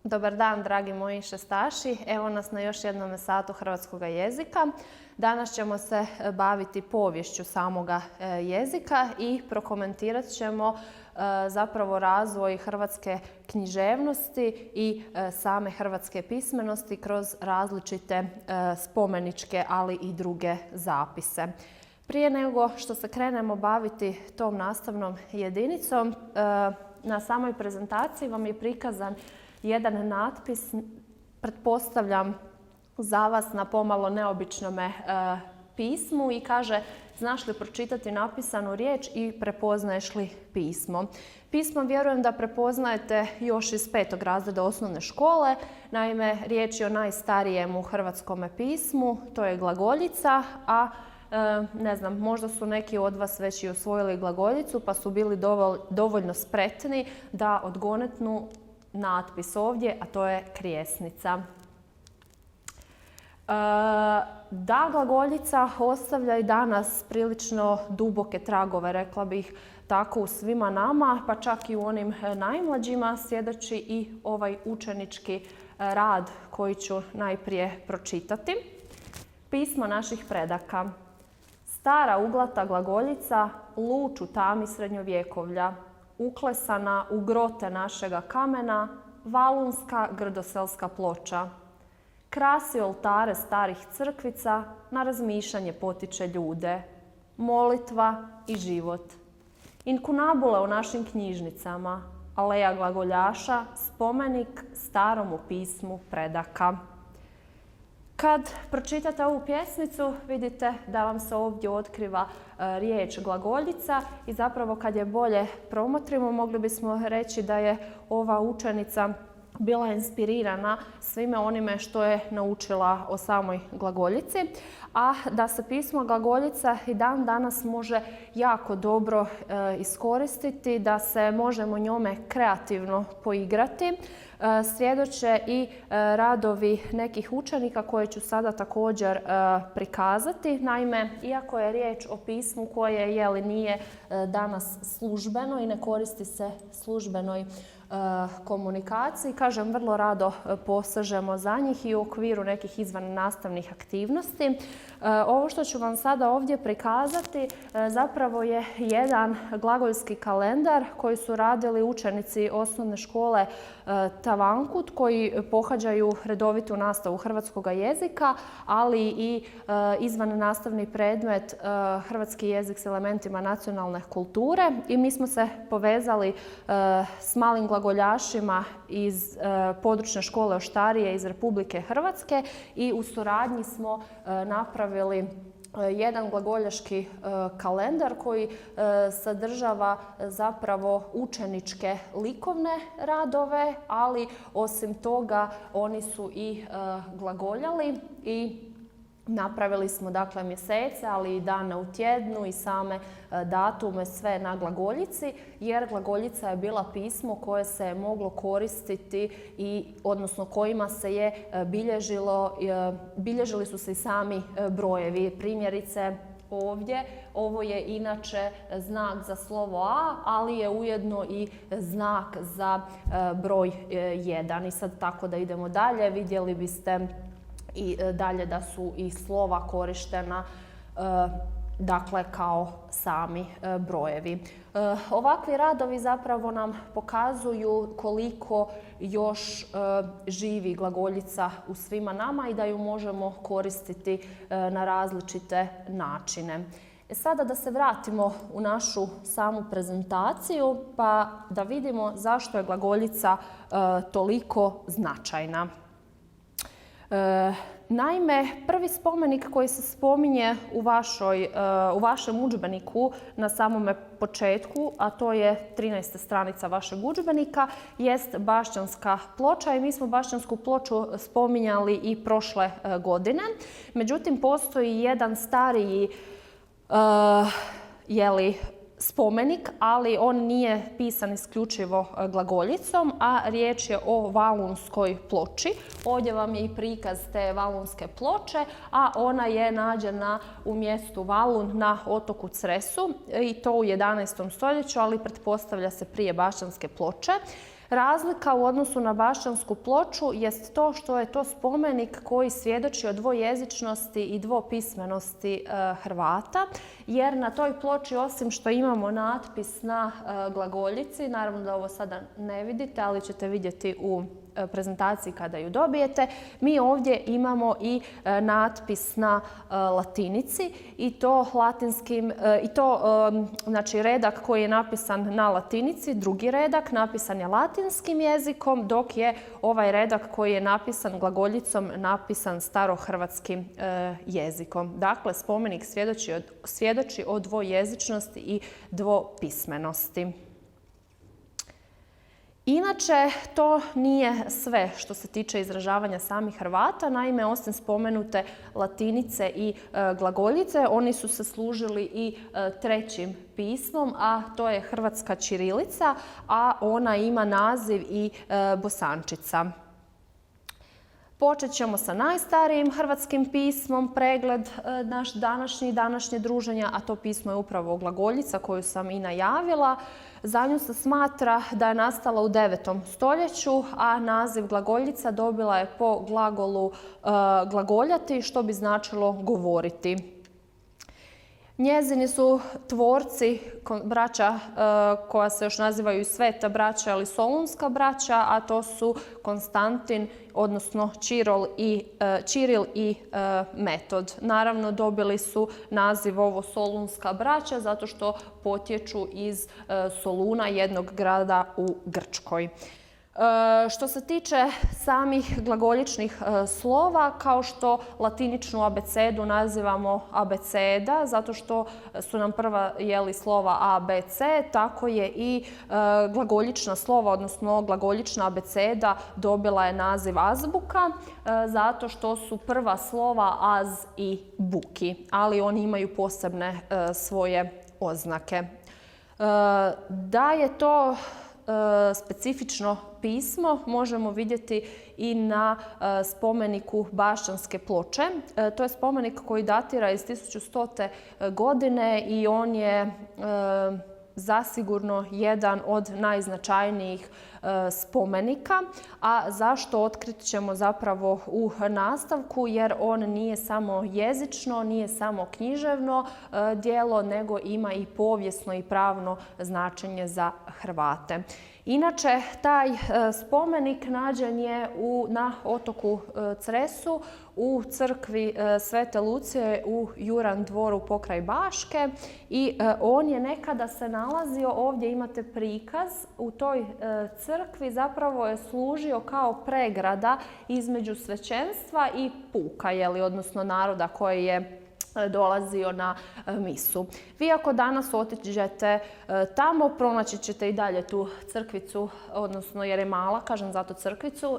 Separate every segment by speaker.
Speaker 1: Dobar dan, dragi moji šestaši. Evo nas na još jednom satu hrvatskog jezika. Danas ćemo se baviti poviješću samoga jezika i prokomentirat ćemo zapravo razvoj hrvatske književnosti i same hrvatske pismenosti kroz različite spomeničke, ali i druge zapise. Prije nego što se krenemo baviti tom nastavnom jedinicom, na samoj prezentaciji vam je prikazan jedan natpis, pretpostavljam za vas na pomalo neobičnome pismu i kaže: znaš li pročitati napisanu riječ i prepoznaješ li pismo? Pismo vjerujem da prepoznajete još iz 5. razreda osnovne škole. Naime, riječ je o najstarijem u hrvatskome pismu, to je glagoljica, a ne znam, možda su neki od vas već i osvojili glagoljicu pa su bili dovoljno spretni da odgonetnu natpis ovdje, a to je krijesnica. Da, glagoljica ostavlja i danas prilično duboke tragove, rekla bih tako, u svima nama, pa čak i u onim najmlađima, svjedoči i ovaj učenički rad koji ću najprije pročitati. Pismo naših predaka. Stara uglata glagoljica luč u tami srednjovjekovlja, uklesana u grote našega kamena, valunska grdoselska ploča. Krasi oltare starih crkvica, na razmišljanje potiče ljude. Molitva i život. Inkunabule u našim knjižnicama, aleja glagoljaša, spomenik staromu pismu predaka. Kad pročitate ovu pjesmicu, vidite da vam se ovdje otkriva riječ glagoljica i zapravo kad je bolje promotrimo, mogli bismo reći da je ova učenica bila inspirirana svime onime što je naučila o samoj glagoljici, a da se pismo glagoljica i dan danas može jako dobro iskoristiti, da se možemo njome kreativno poigrati, svjedoče i radovi nekih učenika koje ću sada također prikazati. Naime, iako je riječ o pismu koje nije danas službeno i ne koristi se službenoj komunikaciji, kažem, vrlo rado posežemo za njih i u okviru nekih izvannastavnih aktivnosti. Ovo što ću vam sada ovdje prikazati zapravo je jedan glagoljski kalendar koji su radili učenici osnovne škole Tavankut koji pohađaju redovitu nastavu hrvatskog jezika, ali i izvannastavni predmet hrvatski jezik s elementima nacionalne kulture. I mi smo se povezali s malim glagoljašima iz područne škole Oštarije iz Republike Hrvatske i u suradnji smo napravili jedan glagoljaški kalendar koji sadržava zapravo učeničke likovne radove, ali osim toga oni su i glagoljali i napravili smo dakle mjesece, ali i dane u tjednu i same datume, sve na glagoljici, jer glagoljica je bila pismo koje se je moglo koristiti i odnosno kojima se je bilježili su se i sami brojevi. Primjerice ovdje, ovo je inače znak za slovo A, ali je ujedno i znak za broj 1. I sad tako da idemo dalje, vidjeli biste i dalje da su i slova korištena dakle kao sami brojevi. Ovakvi radovi zapravo nam pokazuju koliko još živi glagoljica u svima nama i da ju možemo koristiti na različite načine. Sada da se vratimo u našu samu prezentaciju pa da vidimo zašto je glagoljica toliko značajna. Naime, prvi spomenik koji se spominje u vašem udžbeniku na samome početku, a to je 13. stranica vašeg udžbenika, jest Bašćanska ploča i mi smo Bašćansku ploču spominjali i prošle godine. Međutim, postoji jedan stariji spomenik, ali on nije pisan isključivo glagoljicom, a riječ je o valunskoj ploči. Ovdje vam je i prikaz te valunske ploče, a ona je nađena u mjestu Valun na otoku Cresu i to u 11. stoljeću, ali pretpostavlja se prije Bašćanske ploče. Razlika u odnosu na Bašćansku ploču jest to što je to spomenik koji svjedoči o dvojezičnosti i dvopismenosti Hrvata, jer na toj ploči osim što imamo natpis na glagoljici, naravno da ovo sada ne vidite, ali ćete vidjeti u prezentaciji kada ju dobijete, mi ovdje imamo i natpis na latinici i to latinskim, znači redak koji je napisan na latinici, drugi redak napisan je latinskim jezikom, dok je ovaj redak koji je napisan glagoljicom napisan starohrvatskim jezikom. Dakle, spomenik svjedoči o dvojezičnosti i dvopismenosti. Inače, to nije sve što se tiče izražavanja samih Hrvata. Naime, osim spomenute latinice i glagoljice, oni su se služili i trećim pismom, a to je hrvatska ćirilica, a ona ima naziv i bosančica. Počet ćemo sa najstarijim hrvatskim pismom, pregled naš današnje druženja, a to pismo je upravo glagoljica koju sam i najavila. Za nju se smatra da je nastala u 9. stoljeću, a naziv glagoljica dobila je po glagolu glagoljati, što bi značilo govoriti. Njezini su tvorci braća koja se još nazivaju sveta braća ili solunska braća, a to su Konstantin, odnosno Čiril i Metod. Naravno, dobili su naziv ovo solunska braća zato što potječu iz Soluna, jednog grada u Grčkoj. Što se tiče samih glagoljičnih slova, kao što latiničnu abecedu nazivamo abeceda, zato što su nam prva slova A, B, C, tako je i glagoljična slova, odnosno glagoljična abeceda dobila je naziv azbuka, zato što su prva slova az i buki, ali oni imaju posebne svoje oznake. Da je to specifično pismo možemo vidjeti i na spomeniku Bašćanske ploče. To je spomenik koji datira iz 1100. godine i on je zasigurno jedan od najznačajnijih spomenika. A zašto, otkrit ćemo zapravo u nastavku, jer on nije samo jezično, nije samo književno djelo, nego ima i povijesno i pravno značenje za Hrvate. Inače, taj spomenik nađen je na otoku Cresu u crkvi Svete Lucije u Juran dvoru pokraj Baške i on je nekada se nalazio, ovdje imate prikaz, u toj crkvi zapravo je služio kao pregrada između svećenstva i puka, odnosno naroda koji je dolazio na misu. Vi ako danas otiđete tamo, pronaći ćete i dalje tu crkvicu, odnosno jer je mala, kažem zato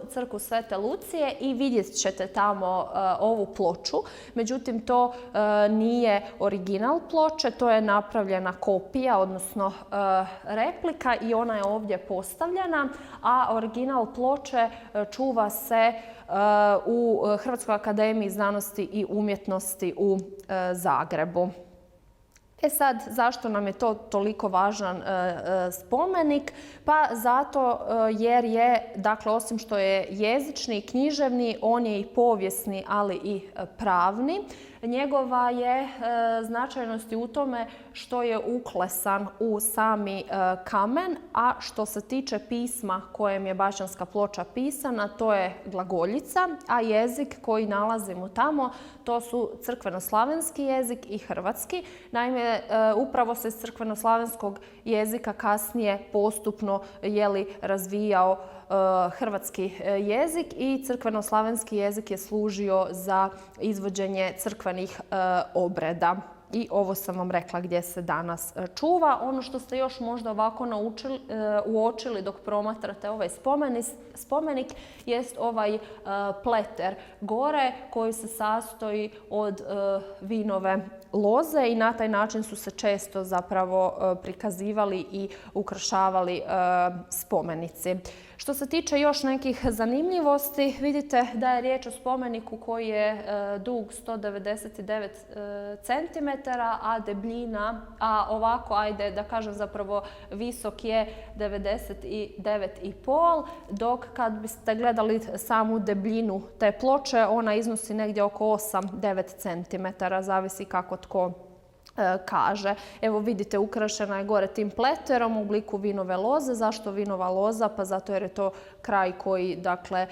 Speaker 1: crkvu Svete Lucije, i vidjet ćete tamo ovu ploču. Međutim, to nije original ploče, to je napravljena kopija, odnosno replika, i ona je ovdje postavljena, a original ploče čuva se u Hrvatskoj akademiji znanosti i umjetnosti u Zagrebu. Sad, zašto nam je to toliko važan spomenik? Pa zato jer je, dakle, osim što je jezični i književni, on je i povijesni, ali i pravni. Njegova je značajnost u tome što je uklesan u sami kamen, a što se tiče pisma kojem je Bašćanska ploča pisana, to je glagoljica, a jezik koji nalazimo tamo, to su crkvenoslavenski jezik i hrvatski. Naime, upravo se iz crkvenoslavenskog jezika kasnije postupno razvijao hrvatski jezik i crkvenoslavenski jezik je služio za izvođenje crkvenih obreda. I ovo sam vam rekla gdje se danas čuva. Ono što ste još možda ovako uočili dok promatrate ovaj spomenik jest ovaj pleter gore koji se sastoji od vinove loze i na taj način su se često zapravo prikazivali i ukrašavali spomenici. Što se tiče još nekih zanimljivosti, vidite da je riječ o spomeniku koji je dug 199 cm, a debljina, a ovako, ajde da kažem zapravo visok je 99,5, dok kad biste gledali samu debljinu te ploče, ona iznosi negdje oko 8-9 cm, zavisi kako tko kaže. Evo vidite, ukrašena je gore tim pleterom u obliku vinove loze. Zašto vinova loza? Pa zato jer je to kraj koji, dakle,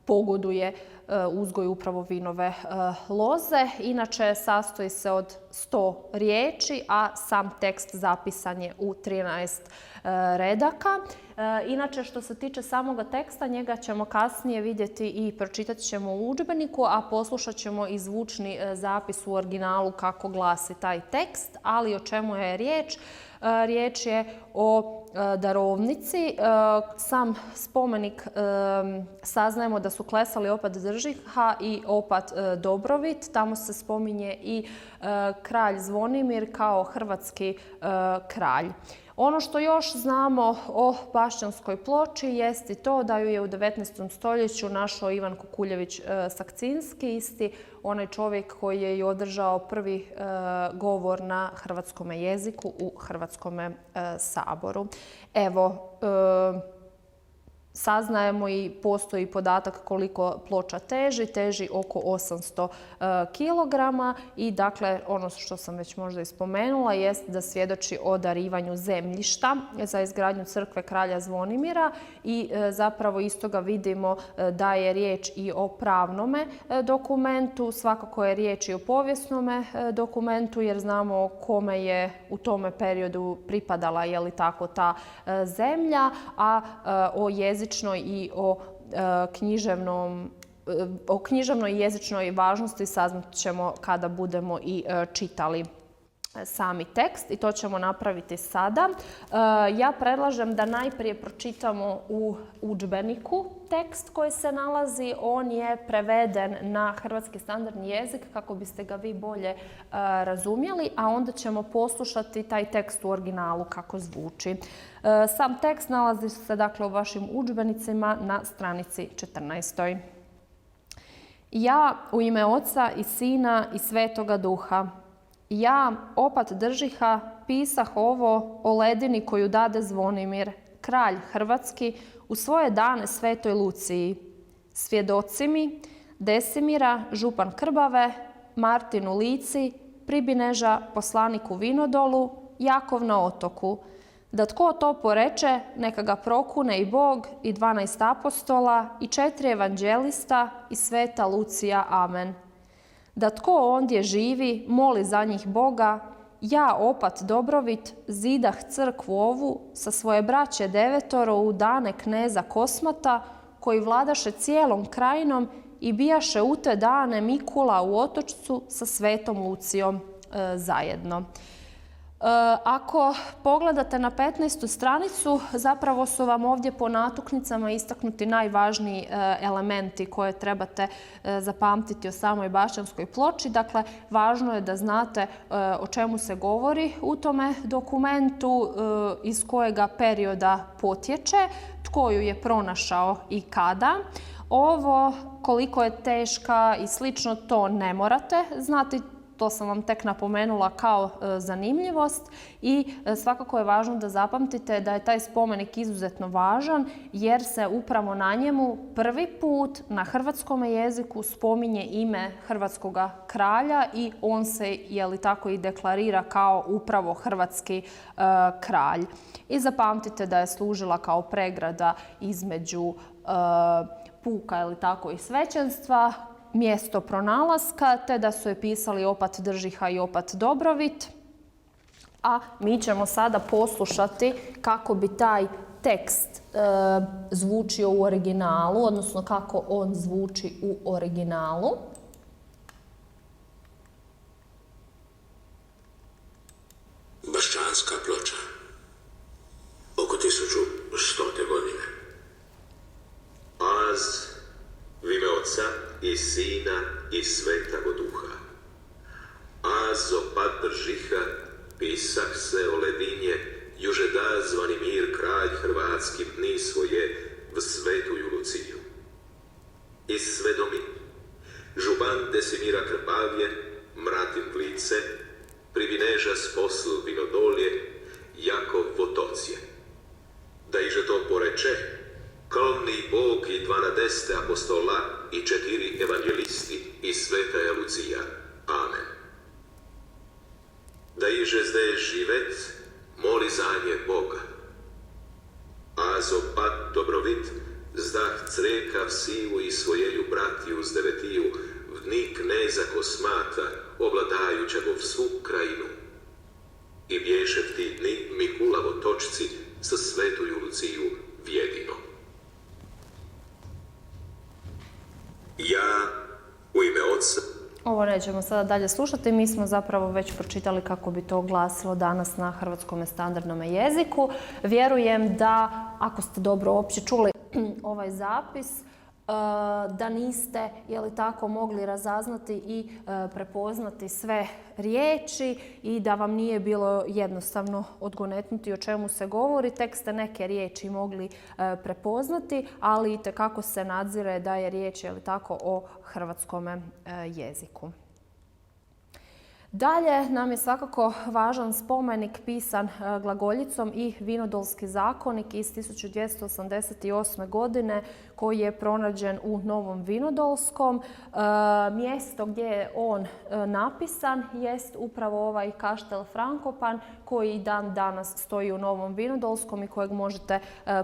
Speaker 1: pogoduje uzgoju upravo vinove loze. Inače, sastoji se od 100 riječi, a sam tekst zapisan je u 13 redaka. Inače, što se tiče samoga teksta, njega ćemo kasnije vidjeti i pročitat ćemo u udžbeniku, a poslušat ćemo i zvučni zapis u originalu kako glasi taj tekst. Ali o čemu je riječ? Riječ je o darovnici. Sam spomenik saznajemo da su klesali opat Držiha i opat Dobrovit. Tamo se spominje i kralj Zvonimir kao hrvatski kralj. Ono što još znamo o Bašćanskoj ploči jest i to da ju je u 19. stoljeću našao Ivan Kukuljević Sakcinski, isti onaj čovjek koji je i održao prvi govor na hrvatskom jeziku u Hrvatskom saboru. Evo, saznajemo i postoji podatak koliko ploča teži oko 800 kg i dakle ono što sam već možda i spomenula jest da svjedoči o darivanju zemljišta za izgradnju crkve kralja Zvonimira i zapravo iz toga vidimo da je riječ i o pravnome dokumentu, svakako je riječ i o povijesnome dokumentu jer znamo kome je u tome periodu pripadala, je li tako, ta zemlja, a o jezičnoj i o književnoj i jezičnoj važnosti saznat ćemo kada budemo i čitali sami tekst i to ćemo napraviti sada. Ja predlažem da najprije pročitamo u udžbeniku tekst koji se nalazi. On je preveden na hrvatski standardni jezik kako biste ga vi bolje razumjeli, a onda ćemo poslušati taj tekst u originalu kako zvuči. Sam tekst nalazi se dakle u vašim udžbenicima na stranici 14. Ja u ime Oca i Sina i Svetoga Duha. Ja, opat Držiha, pisah ovo o ledini koju dade Zvonimir, kralj hrvatski, u svoje dane Svetoj Luciji. Svjedoci mi Desimira, župan Krbave, Martinu Lici, Pribineža, poslaniku Vinodolu, Jakov na otoku. Da tko to poreče, neka ga prokune i Bog i 12 apostola i 4 evanđelista i Sveta Lucija. Amen. Da tko ondje živi, moli za njih Boga, ja, opat Dobrovit, zidah crkvu ovu sa svoje braće 9 u dane kneza Kosmata, koji vladaše cijelom krajinom i bijaše u te dane Mikula u Otočcu sa Svetom Lucijom zajedno. Ako pogledate na 15. stranicu, zapravo su vam ovdje po natuknicama istaknuti najvažniji elementi koje trebate zapamtiti o samoj Bašćanskoj ploči. Dakle, važno je da znate o čemu se govori u tome dokumentu, iz kojega perioda potječe, tko ju je pronašao i kada. Ovo, koliko je teška i slično, to ne morate znati. To sam vam tek napomenula kao zanimljivost i svakako je važno da zapamtite da je taj spomenik izuzetno važan jer se upravo na njemu prvi put na hrvatskom jeziku spominje ime hrvatskoga kralja i on se, je li tako, i deklarira kao upravo hrvatski kralj. I zapamtite da je služila kao pregrada između puka, je li tako, i svećenstva, mjesto pronalaska, te da su je pisali opat Držiha i opat Dobrovit. A mi ćemo sada poslušati kako bi taj tekst zvučio u originalu, odnosno kako on zvuči u originalu.
Speaker 2: Bašćanska ploča. Oko 1100. godine. Az u ime Oca i Sina i Svetoga Duha. Az opat Držiha, pisah se o ledinje juže da Zvanimir kralj hrvatski dni svoje v svetuju Luciju. I svedomi, župan Desimira Krpavje, Mratin Plice, privineža sposl vinodolje, Jakov Votocije. Da iže to poreče, kolni Bog i 12 apostola i 4 evangelisti i svetaja Lucija. Amen. Da iže zde živet, moli za nje Boga. Azo pat dobrovit, zdah creka vsivu i svojeju bratiju s devetiju, v dni kneza Kosmata, obladajuća go v svu krajinu. I bješe v ti dni Mikula Votočci sa svetuju Luciju vjedino. Ja, u ime Otca.
Speaker 1: Ovo nećemo sada dalje slušati, mi smo zapravo već pročitali kako bi to glasilo danas na hrvatskom standardnom jeziku. Vjerujem da, ako ste dobro uopće čuli ovaj zapis, da niste, tako, mogli razaznati i prepoznati sve riječi i da vam nije bilo jednostavno odgonetnuti o čemu se govori. Tek ste neke riječi mogli prepoznati, ali itekako se nadzire da je riječ, tako, o hrvatskome jeziku. Dalje nam je svakako važan spomenik pisan glagoljicom i Vinodolski zakonik iz 1288. godine koji je pronađen u Novom Vinodolskom. Mjesto gdje je on napisan jest upravo ovaj kaštel Frankopan koji dan danas stoji u Novom Vinodolskom i kojeg možete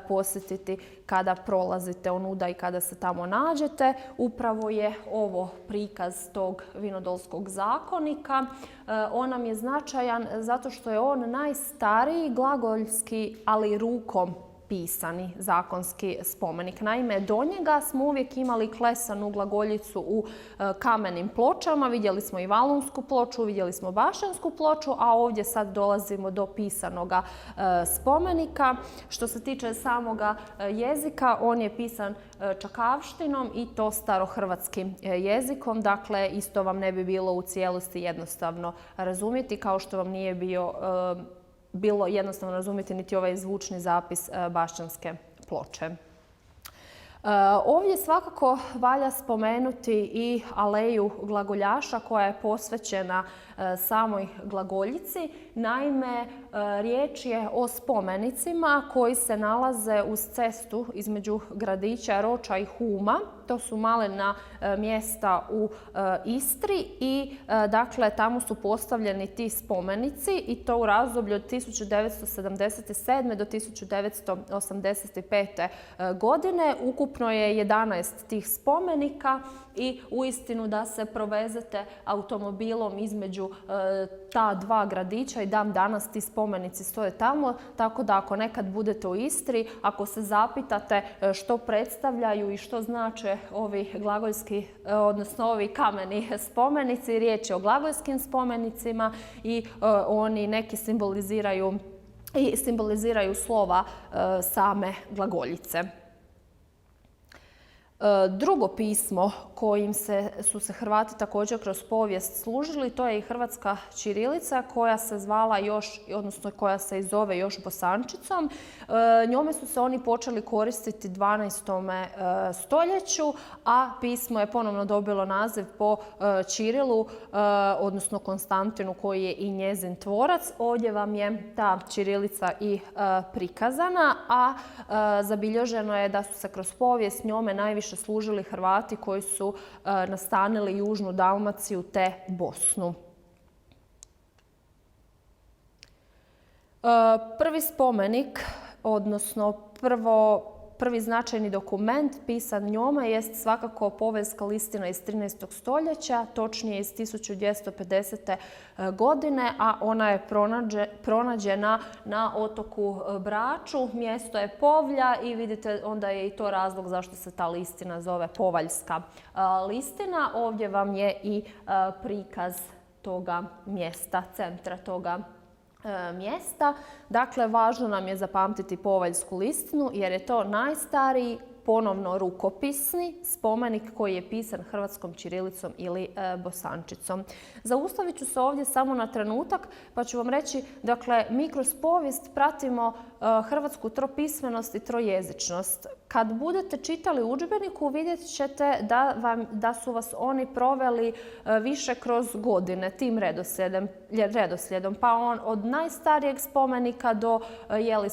Speaker 1: posjetiti kada prolazite onuda i kada se tamo nađete. Upravo je ovo prikaz tog Vinodolskog zakonika. On nam je značajan zato što je on najstariji glagoljski, ali rukom pisani zakonski spomenik. Naime, do njega smo uvijek imali klesanu glagoljicu u kamenim pločama. Vidjeli smo i valunsku ploču, vidjeli smo bašćansku ploču, a ovdje sad dolazimo do pisanoga spomenika. Što se tiče samoga jezika, on je pisan čakavštinom i to starohrvatskim jezikom. Dakle, isto vam ne bi bilo u cijelosti jednostavno razumjeti, kao što vam nije bilo jednostavno razumjeti niti ovaj zvučni zapis bašćanske ploče. Ovdje svakako valja spomenuti i aleju glagoljaša koja je posvećena samoj glagoljici. Naime, riječ je o spomenicima koji se nalaze uz cestu između gradića Roča i Huma. To su malena mjesta u Istri i dakle tamo su postavljeni ti spomenici i to u razdoblju od 1977. do 1985. godine. Ukupno je 11 tih spomenika i uistinu da se provezete automobilom između ta dva gradića i dan danas ti spomenici stoje tamo. Tako da ako nekad budete u Istri, ako se zapitate što predstavljaju i što znače ovi glagoljski, odnosno ovi kameni spomenici, riječ je o glagoljskim spomenicima i oni neki simboliziraju slova same glagoljice. Drugo pismo kojim su se Hrvati također kroz povijest služili, to je i hrvatska ćirilica koja se zvala još, odnosno koja se i zove još bosančicom. Njome su se oni počeli koristiti 12. stoljeću, a pismo je ponovno dobilo naziv po Ćirilu, odnosno Konstantinu koji je i njezin tvorac. Ovdje vam je ta ćirilica i prikazana, a zabilježeno je da su se kroz povijest njome najviše služili Hrvati koji su nastanili južnu Dalmaciju te Bosnu. Prvi spomenik, odnosno prvi značajni dokument pisan njome jest svakako Poveljska listina iz 13. stoljeća, točnije iz 1250. godine, a ona je pronađena na otoku Braču. Mjesto je Povlja i vidite onda je i to razlog zašto se ta listina zove Povaljska listina. Ovdje vam je i prikaz toga mjesta, centra toga mjesta. Dakle, važno nam je zapamtiti Povaljsku listinu jer je to najstariji ponovno rukopisni spomenik koji je pisan hrvatskom ćirilicom ili bosančicom. Zaustavit ću se ovdje samo na trenutak pa ću vam reći, dakle, mi kroz povijest pratimo hrvatsku tropismenost i trojezičnost. Kad budete čitali u udžbeniku vidjet ćete da su vas oni proveli više kroz godine tim redoslijedom. Pa od najstarijeg spomenika do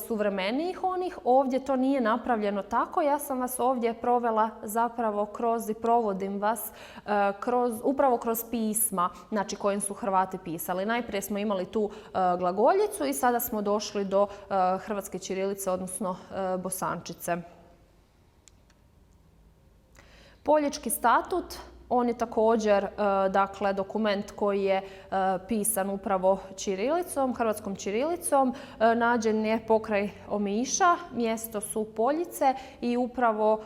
Speaker 1: suvremenijih onih. Ovdje to nije napravljeno tako. Ja sam vas ovdje provela zapravo kroz i provodim vas upravo kroz pisma, znači kojim su Hrvati pisali. Najprije smo imali tu glagoljicu i sada smo došli do hrvatske ćirilice, odnosno bosančice. Poljički statut, on je također dakle, dokument koji je pisan upravo ćirilicom, hrvatskom ćirilicom. Nađen je pokraj Omiša, mjesto su Poljice i upravo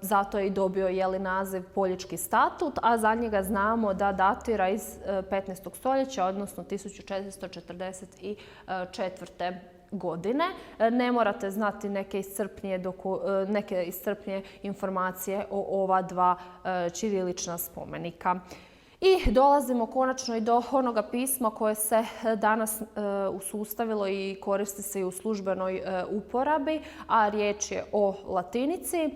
Speaker 1: zato je i dobio naziv Poljički statut, a za njega znamo da datira iz 15. stoljeća, odnosno 1444. godine. Ne morate znati neke iscrpnije informacije o ova dva ćirilična spomenika. I dolazimo konačno i do onoga pisma koje se danas usustavilo i koristi se i u službenoj uporabi, a riječ je o latinici.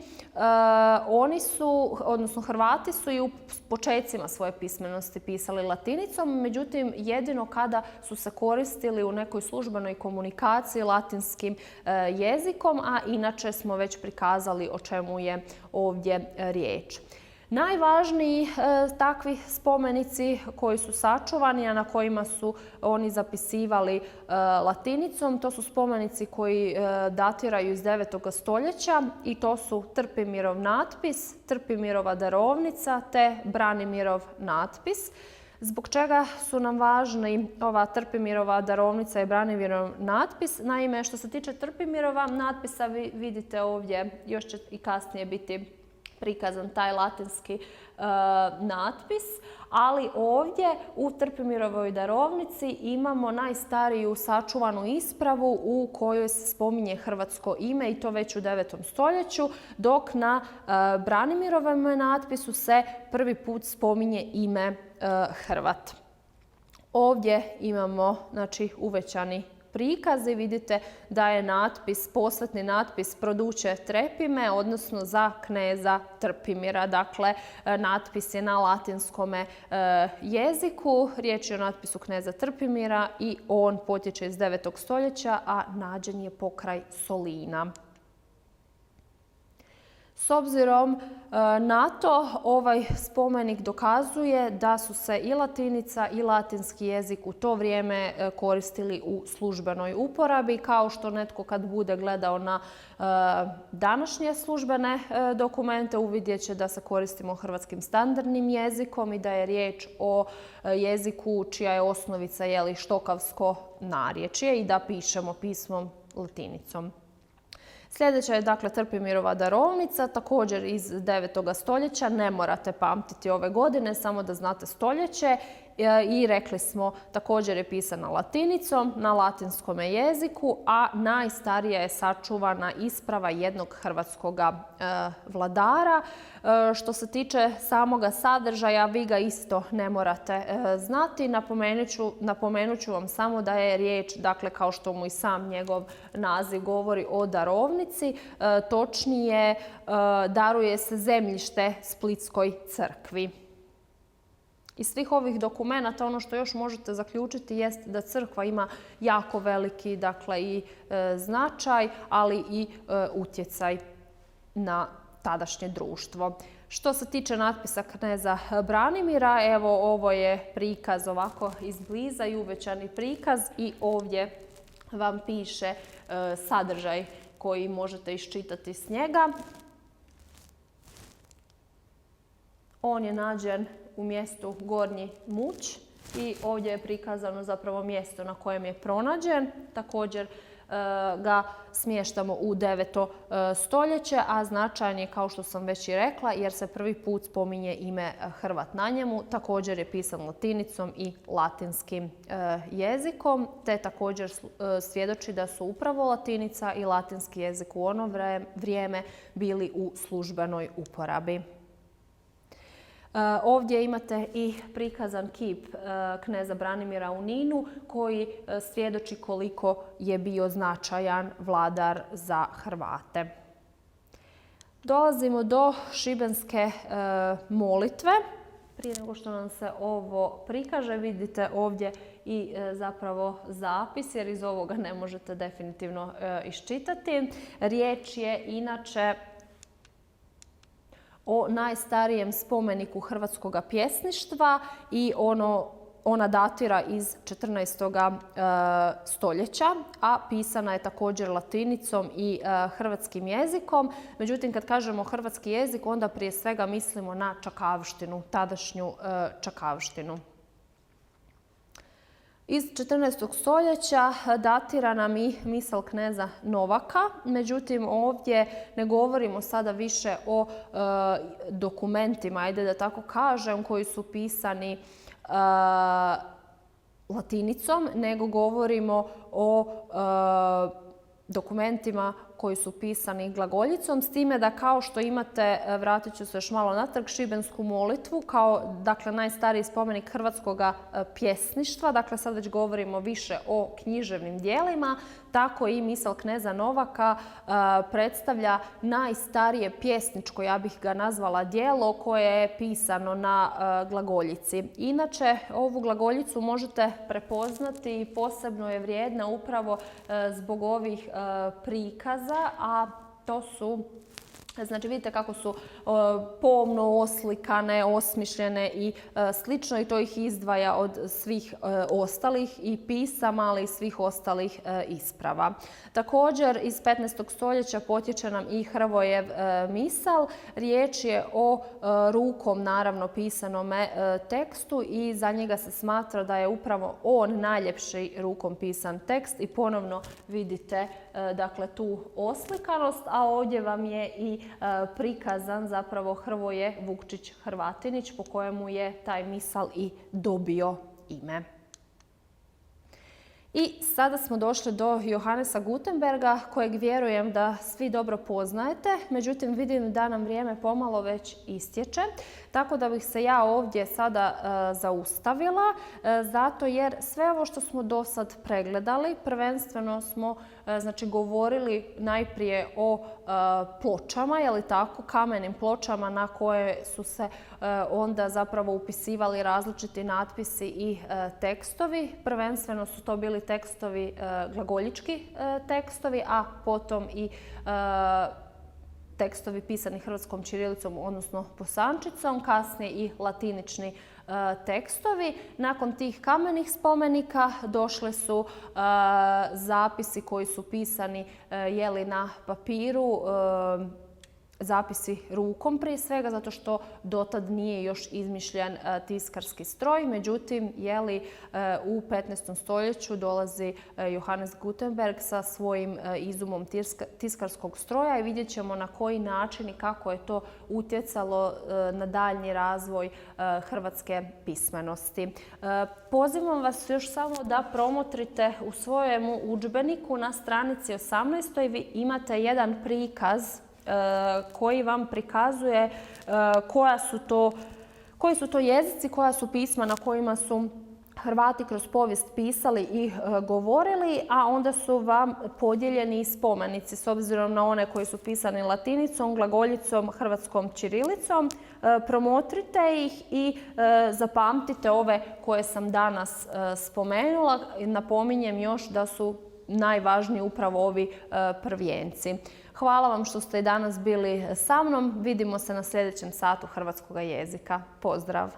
Speaker 1: Oni su, odnosno Hrvati su i u počecima svoje pismenosti pisali latinicom, međutim jedino kada su se koristili u nekoj službenoj komunikaciji latinskim jezikom, a inače smo već prikazali o čemu je ovdje riječ. Najvažniji takvi spomenici koji su sačuvani, a na kojima su oni zapisivali latinicom, to su spomenici koji datiraju iz 9. stoljeća i to su Trpimirov natpis, Trpimirova darovnica te Branimirov natpis. Zbog čega su nam važni ova Trpimirova darovnica i Branimirov natpis? Naime, što se tiče Trpimirova natpisa, vi vidite ovdje, još će i kasnije biti prikazan taj latinski natpis, ali ovdje u Trpimirovoj darovnici imamo najstariju sačuvanu ispravu u kojoj se spominje hrvatsko ime i to već u 9. stoljeću, dok na Branimirovom natpisu se prvi put spominje ime Hrvat. Ovdje imamo uvećani prikazi. Vidite da je posvetni natpis Produce Trepime, odnosno za kneza Trpimira. Dakle, natpis je na latinskome jeziku. Riječ je o natpisu kneza Trpimira i on potječe iz 9. stoljeća, a nađen je pokraj Solina. S obzirom na to, ovaj spomenik dokazuje da su se i latinica i latinski jezik u to vrijeme koristili u službenoj uporabi. Kao što netko kad bude gledao na današnje službene dokumente uvidjet će da se koristimo hrvatskim standardnim jezikom i da je riječ o jeziku čija je osnovica štokavsko narječje i da pišemo pismom latinicom. Sljedeća je dakle Trpimirova darovnica, također iz 9. stoljeća. Ne morate pamtiti ove godine, samo da znate stoljeće. I rekli smo, također je pisana latinicom, na latinskom jeziku, a najstarija je sačuvana isprava jednog hrvatskog vladara. Što se tiče samoga sadržaja, vi ga isto ne morate znati. Napomenut ću vam samo da je riječ, dakle, kao što mu i sam njegov naziv govori, o darovnici. Točnije, daruje se zemljište Splitskoj crkvi. Iz svih ovih dokumenata ono što još možete zaključiti jest da crkva ima jako veliki i značaj, ali i utjecaj na tadašnje društvo. Što se tiče natpisa kneza Branimira, evo ovo je prikaz ovako izbliza i uvećani prikaz i ovdje vam piše sadržaj koji možete iščitati s njega. On je nađen u mjestu Gornji Muć i ovdje je prikazano zapravo mjesto na kojem je pronađen. Također ga smještamo u 9. stoljeće, a značajan je, kao što sam već i rekla, jer se prvi put spominje ime Hrvat na njemu. Također je pisan latinicom i latinskim jezikom, te također svjedoči da su upravo latinica i latinski jezik u ono vrijeme bili u službenoj uporabi. Ovdje imate i prikazan kip kneza Branimira u Ninu koji svjedoči koliko je bio značajan vladar za Hrvate. Dolazimo do šibenske molitve. Prije nego što nam se ovo prikaže, vidite ovdje i zapravo zapis, jer iz ovoga ne možete definitivno iščitati. Riječ je inače o najstarijem spomeniku hrvatskog pjesništva i ona datira iz 14. stoljeća, a pisana je također latinicom i hrvatskim jezikom. Međutim, kad kažemo hrvatski jezik, onda prije svega mislimo na čakavštinu, tadašnju čakavštinu. Iz 14. stoljeća datira nam i misal kneza Novaka, međutim ovdje ne govorimo sada više o dokumentima, ajde da tako kažem, koji su pisani latinicom, nego govorimo o dokumentima koji su pisani glagoljicom, s time da kao što imate, vratit ću se još malo natrag, šibensku molitvu kao najstariji spomenik hrvatskog pjesništva, dakle sad već govorimo više o književnim dijelima, tako i misal kneza Novaka predstavlja najstarije pjesničko, ja bih ga nazvala, djelo koje je pisano na glagoljici. Inače, ovu glagoljicu možete prepoznati i posebno je vrijedna upravo zbog ovih prikaza, a to su, znači vidite kako su pomno oslikane, osmišljene i slično, i to ih izdvaja od svih ostalih i pisama, ali i svih ostalih isprava. Također iz 15. stoljeća potječe nam i Hrvojev misal. Riječ je o rukom naravno pisanome tekstu i za njega se smatra da je upravo on najljepši rukom pisan tekst i ponovno vidite dakle tu oslikanost, a ovdje vam je i prikazan zapravo Hrvoje Vukčić Hrvatinić, po kojemu je taj misal i dobio ime. I sada smo došli do Johannesa Gutenberga, kojeg vjerujem da svi dobro poznajete, međutim vidim da nam vrijeme pomalo već istječe, tako da bih se ja ovdje sada zaustavila, zato jer sve ovo što smo do sad pregledali, prvenstveno smo govorili najprije o pločama, je li tako, kamenim pločama na koje su se onda zapravo upisivali različiti natpisi i tekstovi. Prvenstveno su to bili tekstovi, glagoljički tekstovi, a potom i tekstovi pisani hrvatskom ćirilicom, odnosno bosančicom, kasnije i latinični tekstovi. Nakon tih kamenih spomenika došli su zapisi koji su pisani na papiru, zapisi rukom prije svega, zato što dotad nije još izmišljen tiskarski stroj. Međutim, u 15. stoljeću dolazi Johannes Gutenberg sa svojim izumom tiskarskog stroja i vidjet ćemo na koji način i kako je to utjecalo na daljnji razvoj hrvatske pismenosti. Pozivam vas još samo da promotrite u svojemu udžbeniku na stranici 18. Vi imate jedan prikaz koji vam prikazuje koji su to jezici, koja su pisma na kojima su Hrvati kroz povijest pisali i govorili, a onda su vam podijeljeni spomenici s obzirom na one koji su pisani latinicom, glagoljicom, hrvatskom ćirilicom. Promotrite ih i zapamtite ove koje sam danas spomenula. Napominjem još da su najvažniji upravo ovi prvijenci. Hvala vam što ste i danas bili sa mnom. Vidimo se na sljedećem satu hrvatskog jezika. Pozdrav!